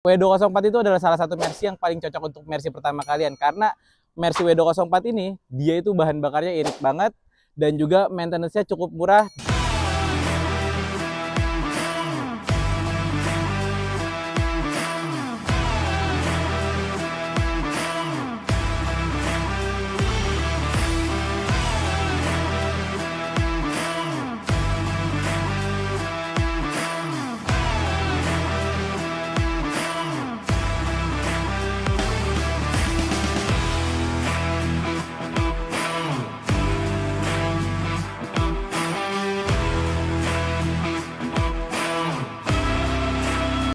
W204 itu adalah salah satu Mercy yang paling cocok untuk Mercy pertama kalian, karena Mercy W204 ini dia itu bahan bakarnya irit banget dan juga maintenance-nya cukup murah.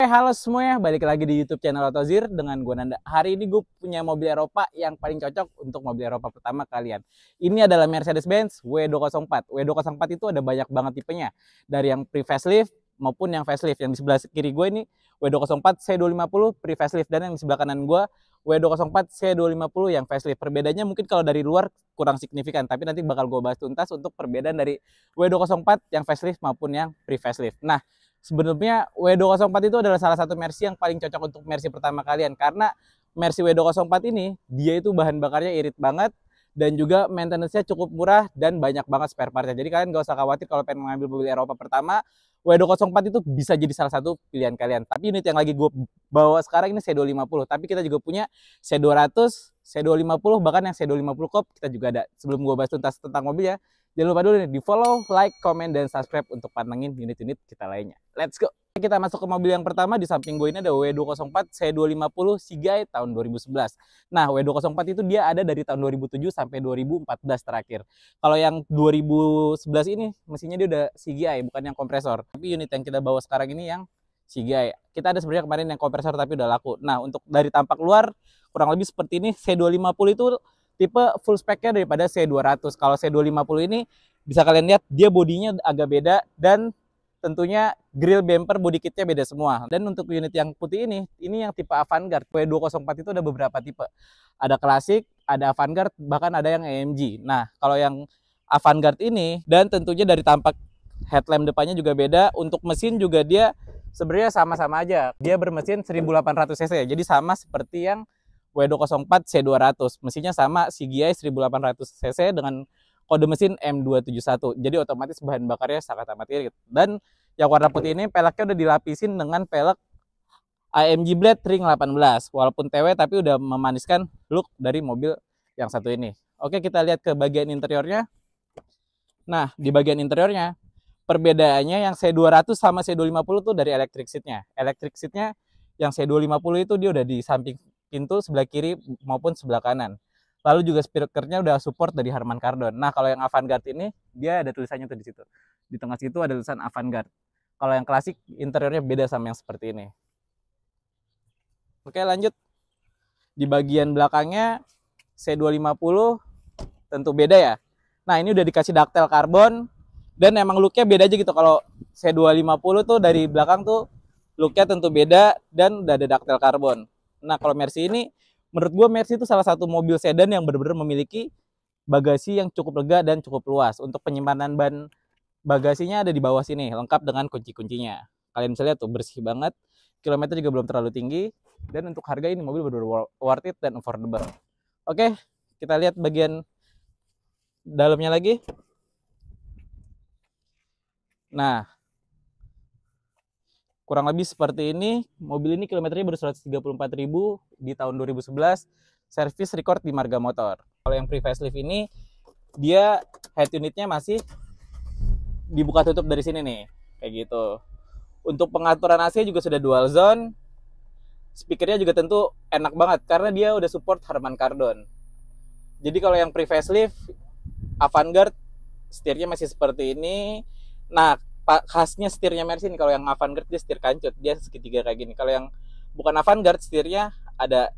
Halo semuanya, balik lagi di YouTube channel Autozir dengan gue Nanda. Hari ini gue punya mobil Eropa yang paling cocok untuk mobil Eropa pertama kalian. Ini adalah Mercedes-Benz W204. W204 itu ada banyak banget tipenya, dari yang pre-facelift maupun yang facelift. Yang di sebelah kiri gue ini W204 C250 pre-facelift, dan yang di sebelah kanan gue W204 C250 yang facelift. Perbedaannya mungkin kalau dari luar kurang signifikan, tapi nanti bakal gue bahas tuntas untuk perbedaan dari W204 yang facelift maupun yang pre-facelift. Nah, sebenarnya W204 itu adalah salah satu Mercy yang paling cocok untuk Mercy pertama kalian, karena Mercy W204 ini dia itu bahan bakarnya irit banget dan juga maintenance-nya cukup murah dan banyak banget spare part-nya. Jadi kalian gak usah khawatir kalau pengen mengambil mobil Eropa pertama, W204 itu bisa jadi salah satu pilihan kalian. Tapi unit yang lagi gue bawa sekarang ini C250, tapi kita juga punya C200, C250, bahkan yang C250 Coupe kita juga ada. Sebelum gue bahas tuntas tentang mobilnya, jangan lupa dulu nih di follow, like, comment, dan subscribe untuk pantengin unit-unit kita lainnya. Let's go! Kita masuk ke mobil yang pertama. Di samping gue ini ada W204 C250 Seagate tahun 2011. Nah, W204 itu dia ada dari tahun 2007 sampai 2014 terakhir. Kalau yang 2011 ini mesinnya dia udah CGI, bukan yang kompresor. Tapi unit yang kita bawa sekarang ini yang CGI. Kita ada sebenarnya kemarin yang kompresor tapi udah laku. Nah, untuk dari tampak luar kurang lebih seperti ini. C250 itu tipe full spec-nya daripada C200. Kalau C250 ini bisa kalian lihat dia bodinya agak beda, dan tentunya grill bumper body kitnya beda semua. Dan untuk unit yang putih ini yang tipe Avantgarde. W204 itu ada beberapa tipe. Ada klasik, ada Avantgarde, bahkan ada yang AMG. Nah, kalau yang Avantgarde ini, dan tentunya dari tampak headlamp depannya juga beda. Untuk mesin juga dia sebenarnya sama-sama aja. Dia bermesin 1800 cc. Jadi sama seperti yang W204 C200. Mesinnya sama CGI 1800 cc dengan kode mesin M271. Jadi otomatis bahan bakarnya sangat amat irit. Dan yang warna putih ini peleknya udah dilapisin dengan pelek AMG Blade Ring 18. Walaupun TW tapi udah memaniskan look dari mobil yang satu ini. Oke, kita lihat ke bagian interiornya. Nah, di bagian interiornya perbedaannya yang C200 sama C250 tuh dari electric seatnya. Electric seatnya yang C250 itu dia udah di samping pintu sebelah kiri maupun sebelah kanan. Lalu juga speakernya udah support dari Harman Kardon. Nah, kalau yang Avantgarde ini dia ada tulisannya tuh di situ. Di tengah situ ada tulisan Avantgarde. Kalau yang klasik interiornya beda sama yang seperti ini. Oke, lanjut. Di bagian belakangnya C250 tentu beda ya. Nah, ini udah dikasih ductile karbon dan emang looknya beda aja gitu. Kalau C250 tuh dari belakang tuh looknya tentu beda dan udah ada ductile karbon. Nah, kalau Mercy ini menurut gue Mercy itu salah satu mobil sedan yang benar-benar memiliki bagasi yang cukup lega dan cukup luas. Untuk penyimpanan ban bagasinya ada di bawah sini, lengkap dengan kunci-kuncinya. Kalian bisa lihat tuh bersih banget, kilometer juga belum terlalu tinggi, dan untuk harga ini mobil benar-benar worth it dan affordable. Oke, kita lihat bagian dalamnya lagi. Nah, kurang lebih seperti ini. Mobil ini kilometernya baru 134.000 di tahun 2011. Service record di Marga Motor. Kalau yang pre-facelift ini, dia head unitnya masih dibuka tutup dari sini nih. Kayak gitu. Untuk pengaturan AC juga sudah dual zone. Speakernya juga tentu enak banget, karena dia udah support Harman Kardon. Jadi kalau yang pre-facelift, Avantgarde, setirnya masih seperti ini. Nah, khasnya setirnya Mercy nih, kalau yang Avantgarde dia setir kancut, dia segitiga kayak gini. Kalau yang bukan Avantgarde, setirnya ada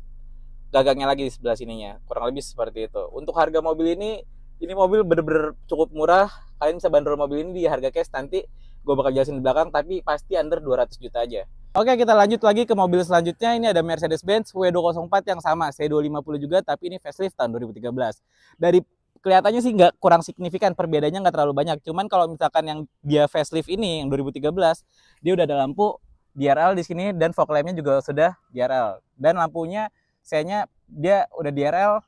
gagangnya lagi di sebelah sininya. Kurang lebih seperti itu. Untuk harga mobil ini mobil bener-bener cukup murah. Kalian bisa bandrol mobil ini di harga cash, nanti gue bakal jelasin di belakang, tapi pasti under 200 juta aja. Oke, kita lanjut lagi ke mobil selanjutnya. Ini ada Mercedes-Benz W204 yang sama, C250 juga, tapi ini facelift tahun 2013. Dari kelihatannya sih nggak kurang signifikan, perbedaannya nggak terlalu banyak. Cuman kalau misalkan yang dia facelift ini yang 2013, dia udah ada lampu DRL di sini dan fog lampnya juga sudah DRL. Dan lampunya saya dia udah DRL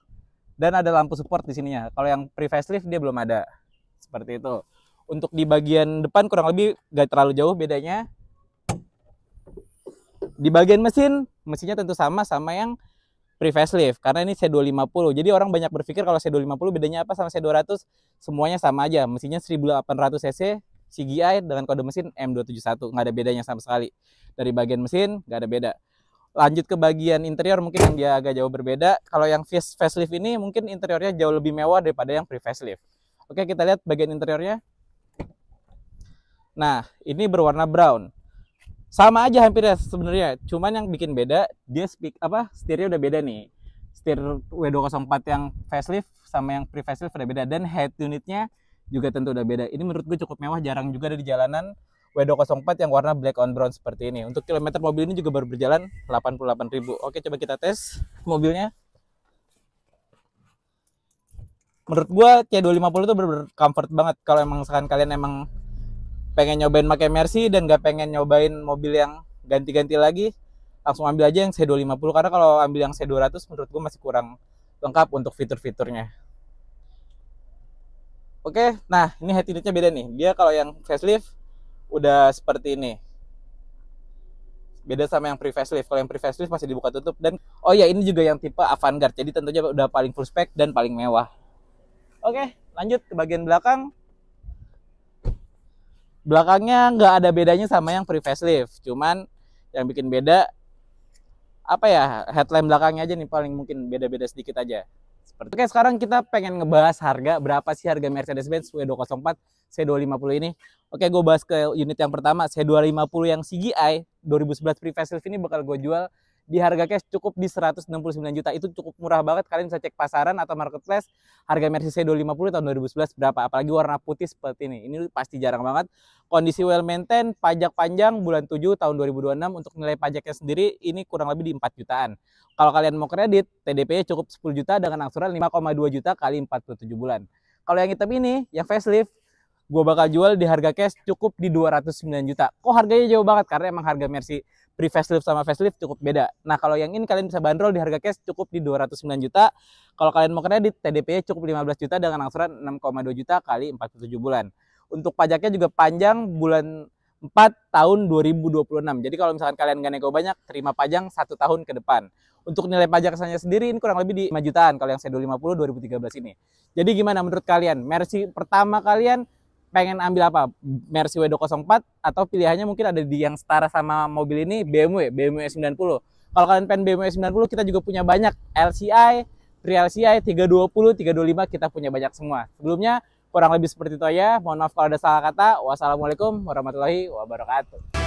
dan ada lampu support di sininya. Kalau yang pre-facelift dia belum ada. Seperti itu. Untuk di bagian depan kurang lebih gak terlalu jauh bedanya. Di bagian mesinnya tentu sama yang pre-facelift karena ini C250. Jadi orang banyak berpikir kalau C250 bedanya apa sama C200? Semuanya sama aja. Mesinnya 1800 cc, CGI dengan kode mesin M271. Nggak ada bedanya sama sekali. Dari bagian mesin nggak ada beda. Lanjut ke bagian interior mungkin yang dia agak jauh berbeda. Kalau yang facelift ini mungkin interiornya jauh lebih mewah daripada yang pre-facelift. Oke, kita lihat bagian interiornya. Nah, ini berwarna brown. Sama aja hampir ya sebenarnya, cuman yang bikin beda dia setirnya udah beda nih. Setir W204 yang facelift sama yang pre-facelift udah beda dan head unitnya juga tentu udah beda. Ini menurut gue cukup mewah, jarang juga ada di jalanan W204 yang warna black on brown seperti ini. Untuk kilometer mobil ini juga baru berjalan 88.000. Oke, coba kita tes mobilnya. Menurut gue C250 itu bener-bener comfort banget kalau emang misalkan kalian emang pengen nyobain pakai Mercy dan gak pengen nyobain mobil yang ganti-ganti lagi, langsung ambil aja yang C250 karena kalau ambil yang C200 menurut gue masih kurang lengkap untuk fitur-fiturnya. Oke, nah ini head unitnya beda nih. Dia kalau yang facelift udah seperti ini. Beda sama yang pre-facelift. Kalau yang pre-facelift masih dibuka tutup dan oh ya ini juga yang tipe Avantgarde. Jadi tentunya udah paling full spec dan paling mewah. Oke, lanjut ke bagian belakang. Belakangnya nggak ada bedanya sama yang pre-facelift, cuman yang bikin beda apa ya, headlamp belakangnya aja nih paling mungkin beda-beda sedikit aja. Oke, sekarang kita pengen ngebahas harga, berapa sih harga Mercedes-Benz W204 C250 ini. Oke, gue bahas ke unit yang pertama, C250 yang CGI 2011 pre-facelift ini bakal gue jual di harga cash cukup di 169 juta. Itu cukup murah banget, kalian bisa cek pasaran atau marketplace harga Mercedes C250 tahun 2011 berapa, apalagi warna putih seperti ini pasti jarang banget. Kondisi well maintain, pajak panjang bulan 7 tahun 2026. Untuk nilai pajaknya sendiri ini kurang lebih di 4 jutaan. Kalau kalian mau kredit, TDP-nya cukup 10 juta dengan angsuran 5,2 juta kali 47 bulan. Kalau yang hitam ini, yang facelift, gue bakal jual di harga cash cukup di 209 juta. Kok harganya jauh banget? Karena emang harga Mercy pre-facelift sama facelift cukup beda. Nah, kalau yang ini kalian bisa bandrol di harga cash cukup di 209 juta. Kalau kalian mau kredit, TDP-nya cukup 15 juta dengan angsuran 6,2 juta kali 47 bulan. Untuk pajaknya juga panjang bulan 4 tahun 2026. Jadi kalau misalkan kalian nggak nego banyak, terima pajak 1 tahun ke depan. Untuk nilai pajak saya sendiri ini kurang lebih di 5 jutaan kalau yang C250 2013 ini. Jadi gimana menurut kalian? Mercy pertama kalian pengen ambil apa? Mercy W204 atau pilihannya mungkin ada di yang setara sama mobil ini BMW E90. Kalau kalian pengen BMW E90 kita juga punya banyak LCI, Pre-LCI, 320, 325 kita punya banyak semua. Sebelumnya kurang lebih seperti itu aja. Mohon maaf kalau ada salah kata. Wassalamualaikum warahmatullahi wabarakatuh.